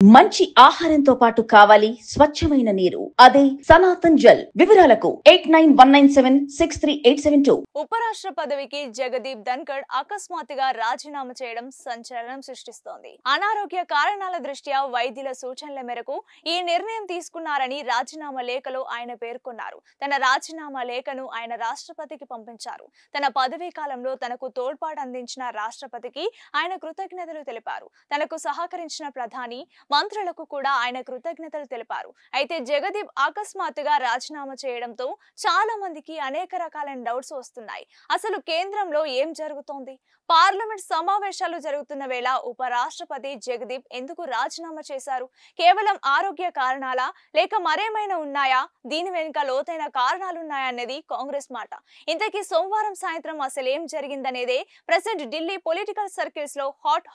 మంచి ఆహారంతో పాటు కావాలి స్వచ్ఛమైన నీరు. అదే సనాతన్ జల్. వివరాలకు 8919763872. ఉపరాష్ట్ర పదవికి జగదీప్ ధన్కడ్ అకస్మాత్తుగా రాజీనామా చేయడం సంచలనం సృష్టిస్తోంది. అనారోగ్య కారణాల దృష్ట్యా వైద్యుల సూచనల మేరకు ఈ నిర్ణయం తీసుకున్నారని రాజీనామా లేఖలో ఆయన పేర్కొన్నారు. తన రాజీనామా లేఖను ఆయన రాష్ట్రపతికి పంపించారు. తన పదవీ కాలంలో తనకు తోడ్పాటు అందించిన రాష్ట్రపతికి ఆయన కృతజ్ఞతలు తెలిపారు. తనకు సహకరించిన ప్రధాని, మంత్రులకు కూడా ఆయన కృతజ్ఞతలు తెలిపారు. అయితే జగదీప్ అకస్మాత్తుగా రాజీనామా చేయడంతో చాలా మందికి అనేక రకాలైన డౌట్స్ వస్తున్నాయి. అసలు కేంద్రంలో ఏం జరుగుతోంది? పార్లమెంట్ సమావేశాలు జరుగుతున్న వేళ ఉపరాష్ట్రపతి జగదీప్ ఎందుకు రాజీనామా చేశారు? కేవలం ఆరోగ్య కారణాలా, లేక మరేమైనా ఉన్నాయా? దీని వెనుక లోతైన కారణాలున్నాయా అనేది కాంగ్రెస్ మాట. ఇంతకీ సోమవారం సాయంత్రం అసలు ఏం జరిగిందనేదే ప్రెసెంట్ ఢిల్లీ పొలిటికల్ సర్కిల్స్ లో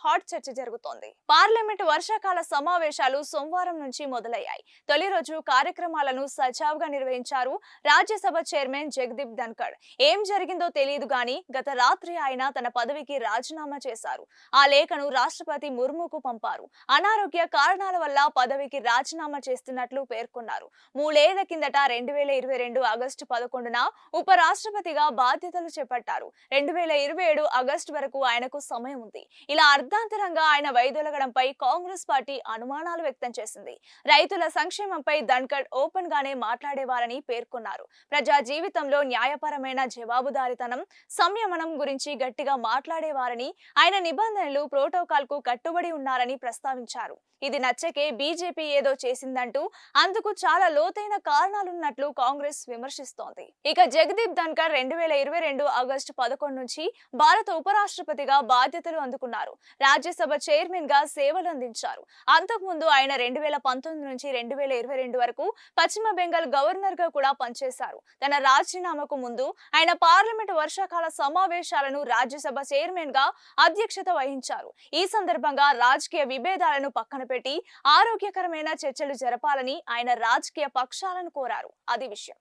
హాట్ చర్చ జరుగుతోంది. పార్లమెంట్ వర్షాకాల సమావేశాలు సోమవారం నుంచి మొదలయ్యాయి. తొలి రోజు కార్యక్రమాలను సజావుగా నిర్వహించారు రాజ్యసభ చైర్మన్ జగదీప్ ధన్కడ్. ఏం జరిగిందో తెలియదు గానీ గత రాత్రి ఆయన తన పదవికి రాజీనామా చేశారు. ఆ లేఖను రాష్ట్రపతి ముర్ముకు పంపారు. అనారోగ్య కారణాల వల్ల పదవికి రాజీనామా చేస్తున్నట్లు పేర్కొన్నారు. 3 ఏళ్ల కిందట 2022 ఆగస్టు 11న ఉపరాష్ట్రపతిగా బాధ్యతలు చేపట్టారు. 2027 ఆగస్టు వరకు ఆయనకు సమయం ఉంది. ఇలా అర్ధాంతరంగా ఆయన వైదొలగడంపై కాంగ్రెస్ పార్టీ అనుమానాలు వ్యక్తం చేసింది. రైతుల సంక్షేమంపై ధన్కడ్ ఓపెన్ గానే మాట్లాడేవారని పేర్కొన్నారు. ప్రజా జీవితంలో న్యాయపరమైన జవాబుదారీతనం, సంయమనం గురించి గట్టిగా మాట్లాడేవారని, ఆయన నిబంధనలు, ప్రోటోకాల్ కు కట్టుబడి ఉన్నారని ప్రస్తావించారు. ఇది నచ్చకే బీజేపీ ఏదో చేసిందంటూ అందుకు చాలా లోతైన కారణాలున్నట్లు కాంగ్రెస్ విమర్శిస్తోంది. ఇక జగదీప్ ధన్కడ్ 2022 ఆగస్టు 11 నుంచి భారత ఉపరాష్ట్రపతిగా బాధ్యతలు అందుకున్నారు. రాజ్యసభ చైర్మన్ గా సేవలు అందించారు. అంతకుముందు ఆయన 2019 నుంచి 2022 వరకు పశ్చిమ బెంగాల్ గవర్నర్ గా కూడా పనిచేశారు. తన రాజీనామాకు ముందు ఆయన పార్లమెంట్ వర్షాకాల సమావేశాలను రాజ్యసభ చైర్మన్ గా అధ్యక్షత వహించారు. ఈ సందర్భంగా రాజకీయ విభేదాలను పక్కన పెట్టి ఆరోగ్యకరమైన చర్చలు జరపాలని ఆయన రాజకీయ పక్షాలను కోరారు. అది విషయం.